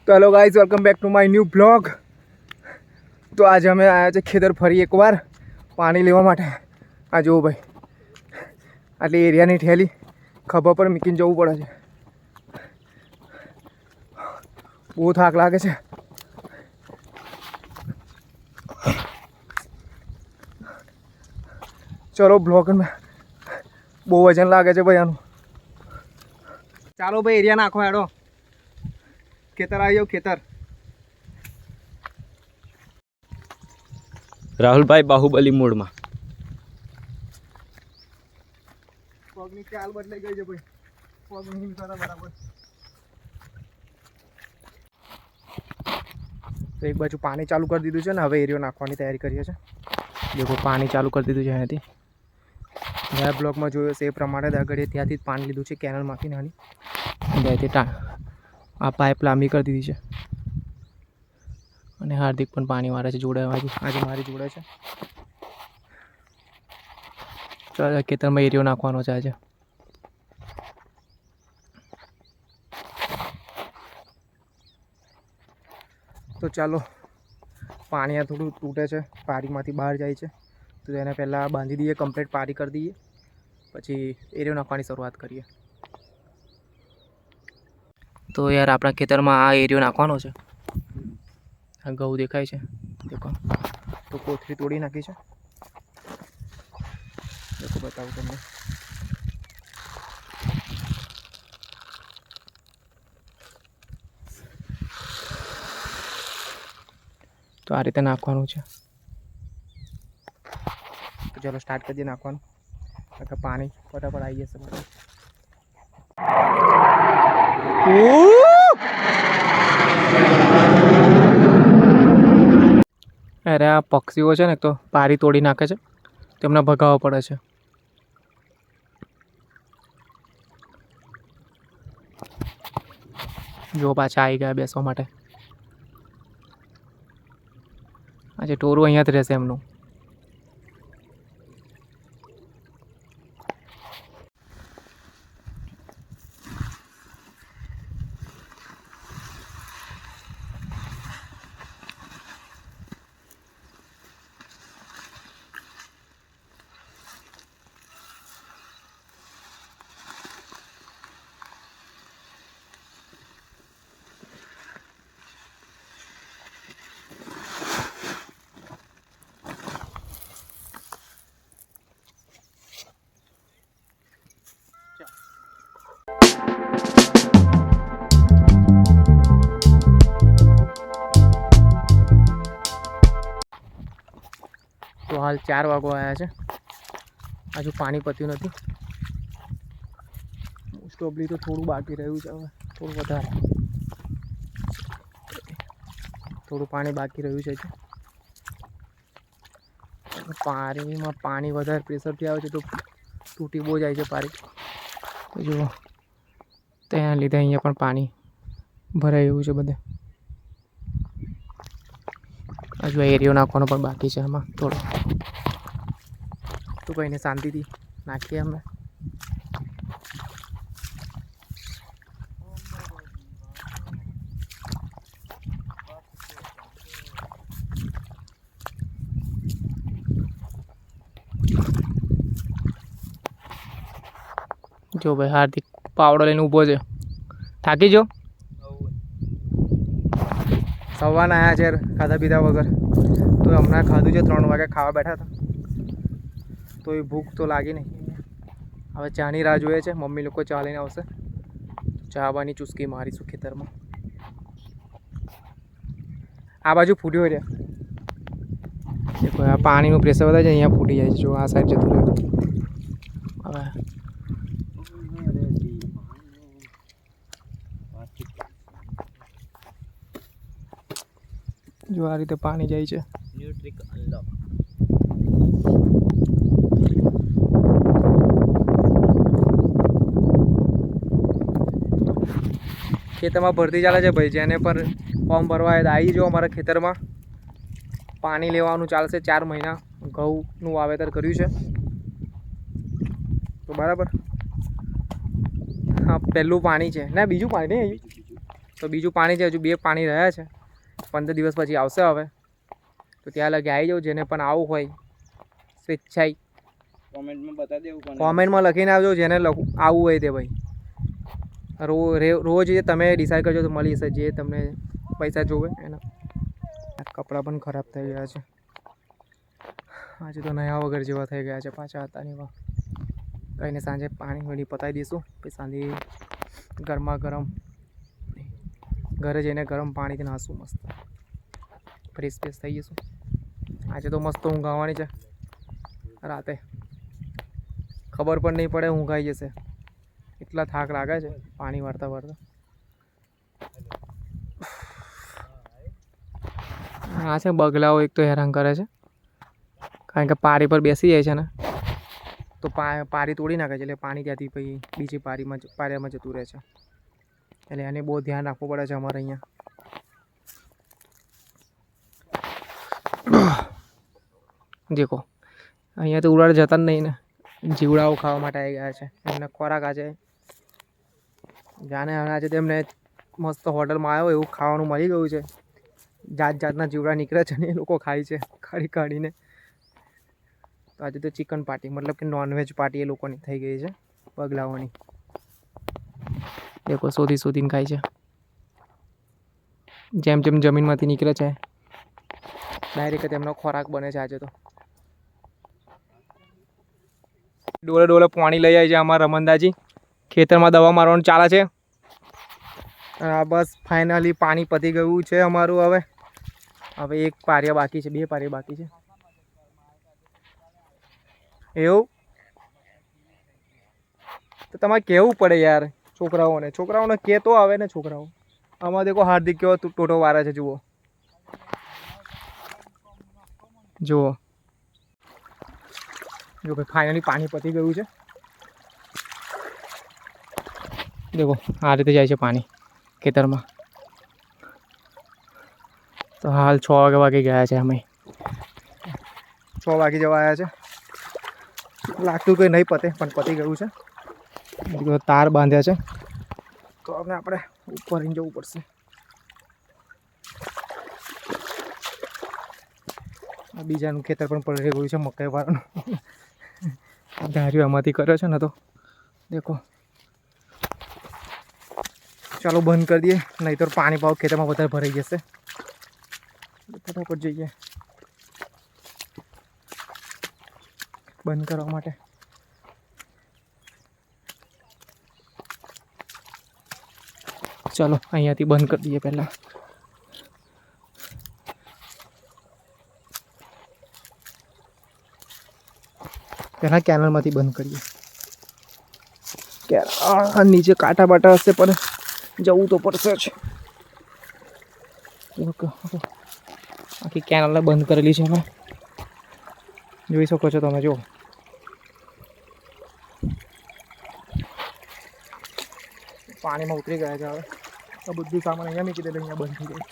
તો hello guys, welcome back to my new blog. તો આજે અમે આવ્યા છે ખેતર ફરી એકવાર પાણી લેવા માટે. આ જુઓ ભાઈ, આટલી એરિયાની ઠેલી ખભા પર મૂકીને જવું પડે છે. બહુ થાક લાગે છે. ચલો બ્લોગમાં બહુ વજન લાગે છે ભાઈ આનું. ચાલો ભાઈ, એરિયા નાખો હેડો. ખેતર આવી જાવ, ખેતર. રાહુલભાઈ બાહુબલી મોડમાં. પગની ચાલ બદલાઈ ગઈ છે ભાઈ. પગની હિંસા બરાબર. તો એક બાજુ પાણી ચાલુ કરી દીધું છે ને, હવે એરિયો નાખવાની તૈયારી કરીએ છીએ. દેખો, પાણી ચાલુ કરી દીધું છે અહીંયાથી. ગયા બ્લોકમાં જોયો છે એ પ્રમાણે આગળ ત્યાંથી જ પાણી લીધું છે કેનલમાંથી નાની. ત્યાંથી આ પાઇપ લાંબી કરી દીધી છે. અને હાર્દિક પણ પાણી મારે છે જોડે. આજે મારી જોડે છે. ચાલો ખેતરમાં એરિયો નાખવાનો છે આજે. તો ચાલો, પાણી આ થોડું તૂટે છે, પારીમાંથી બહાર જાય છે, તો એને પહેલાં બાંધી દઈએ, કમ્પ્લીટ પારી કરી દઈએ, પછી એરિયો નાખવાની શરૂઆત કરીએ. તો યાર, આપણા ખેતરમાં આ એરિયો નાખવાનો છે. આ ઘઉં દેખાય છે, દેખો. તો કોથળી તોડી નાખી છે. દેખો, બતાવું તમને. તો આ રીતે નાખવાનું છે. તો ચાલો સ્ટાર્ટ કરી દઈએ નાખવાનું. એટલે પાણી ફટાફટ આવી જશે બધું. અરે આ પક્ષીઓ છે ને, તો પારી તોડી નાખે છે, તેમને ભગાવવા પડે છે. જો પાછા આવી ગયા બેસવા માટે. આજે ટોરું અહીંયા જ રહેશે એમનું. તો હાલ 4 વાગવા આવ્યા છે. હજુ પાણી પત્યું નથી. મોસ્ટ ઓફલી તો થોડું બાકી રહ્યું છે. હવે થોડું વધારે, થોડું પાણી બાકી રહ્યું છે. પાણીમાં પાણી વધારે પ્રેશરથી આવે છે તો તૂટી બહુ જાય છે પારી. તો જુઓ, તેના લીધે અહીંયા પણ પાણી ભરાઈ ગયું છે બધે. હજુ એરિયો નાખવાનો પણ બાકી છે. એમાં થોડો તો કહીને શાંતિથી નાખીએ અમે. જો ભાઈ, હાર્દિક પાવડો લઈને ઊભો છે. થાકી જો. સવારના આવ્યા છે ખાધા પીધા વગર. તો હમણાં ખાધું છે, 3 વાગે ખાવા બેઠા હતા. તો એ ભૂખ તો લાગી નહીં. હવે ચાની રાહ જોઈએ છે. મમ્મી લોકો ચા લઈને આવશે. ચા બાની ચૂસકી મારીશું ખેતરમાં. આ બાજુ ફૂટ્યો રહ્યા. આ પાણીનું પ્રેશર વધારે છે, અહીંયા ફૂટી જાય છે. જો આ સાઈડ જતું રહ્યું. હવે જો આ રીતે પાણી જાય છે. ન્યુટ્રિક અનલોક. ખેતરમાં ભરતી ચાલે છે ભાઈ. જેને પર ફોર્મ ભરવા આવે તો આવી જાઓ અમારા ખેતરમાં. પાણી લેવાનું ચાલશે 4 મહિના. ઘઉંનું વાવેતર કર્યું છે. તો બરાબર. હા, પહેલું પાણી છે. ના, બીજું પાણી નહીં. તો બીજું પાણી છે, હજુ 2 પાણી રહ્યા છે. 15 દિવસ પછી આવશે હવે. તો ત્યાં લગી આવી જાઉં. જેને પણ આવવું હોય સ્વેચ્છાઈ કોમેન્ટમાં બતા દેવું પણ કોમેન્ટમાં લખીને આવજો. જેને આવવું હોય તે ભાઈ. રોજ જે તમે ડિસાઈડ કરજો તો મળી જશે. જે તમને પૈસા જોવે એના. કપડાં પણ ખરાબ થઈ ગયા છે. આજે તો નયા વગર જેવા થઈ ગયા છે પાછા હતા ને એવા. કહીને સાંજે પાણી વળી પતાવી દઈશું. પછી સાંજે ગરમા ગરમ ઘરે જઈને ગરમ પાણીથી નાહશું મસ્ત. ફ્રેશ થઈ જઈશું. આજે તો મસ્ત ઊંઘ આવવાની છે રાતે. ખબર પણ નહીં પડે ઊંઘ આવી જશે. એટલા થાક લાગે છે પાણી વાળતા વાળતા. આ છે બગલાઓ એક તો હેરાન કરે છે. કારણ કે પારી પર બેસી જાય છે ને તો પારી તોડી નાખે છે. એટલે પાણી ત્યાંથી પછી બીજી પારિયામાં જતું રહે છે. એટલે એને બહુ ધ્યાન રાખવું પડે છે અમારે અહીંયા. દેખો અહીંયા તો ઉડાડ જતા જ નહીં ને. જીવડાઓ ખાવા માટે આવી ગયા છે. એમને ખોરાક આજે જાણે આજે તેમને મસ્ત હોટલમાં આવ્યો એવું ખાવાનું મળી ગયું છે. જાત જાતના જીવડા નીકળે છે ને એ લોકો ખાય છે કાઢીને. તો આજે તો ચિકન પાર્ટી મતલબ કે નોનવેજ પાર્ટી એ લોકોની થઈ ગઈ છે બગલાઓની. લોકો શોધીને ખાય છે. જેમ જેમ જમીનમાંથી નીકળે છે ડાયરેક્ટ તેમનો ખોરાક બને છે આજે તો. ડોલે પાણી લઈ આવી છે અમારા રમનદાજી. ખેતરમાં દવા મારવાનું ચાલે છે. બસ ફાઇનલી પાણી પતી ગયું છે અમારું. હવે 1 પારિયા બાકી છે. 2 પારિયા બાકી છે. એવું તો તમારે કહેવું પડે યાર છોકરાઓને કહેતો આવે ને છોકરાઓ. આમાં દેખો હાર્દિક કેવો ટોટો વારે છે. જુઓ જો ભાઈ ફાઇનલી પાણી પતી ગયું છે. દેખો આ રીતે જાય છે પાણી ખેતરમાં. તો હાલ 6 વાગે ગયા છે. અમે 6 વાગે જવા આવ્યા છે. લાગતું કંઈ નહીં પતે પણ પતી ગયું છે. તાર બાંધ્યા છે તો હવે આપણે ઉપર જવું પડશે. બીજાનું ખેતર પણ પડી ગયું છે મકાઈ વાળાનું. ધાર્યું આમાંથી કર્યો છે ને તો દેખો. ચાલો બંધ કરી દઈએ નહીં તો પાણી ભાવ ખેતરમાં વધારે ભરાઈ જશે. ફટાફટ જઈએ બંધ કરવા માટે. ચાલો અહીંયાથી બંધ કરી દઈએ પહેલાં. કેનલમાંથી બંધ કરીએ. નીચે કાંટા બાટા હશે પણ જવું તો પડશે જ. આખી કેનલને બંધ કરેલી છે અમે. જોઈ શકો છો તમે. જુઓ પાણીમાં ઉતરી ગયા છે. હવે આ બધું સામાન અહીંયા મૂકી દે અહીંયા બંધ થઈ જાય.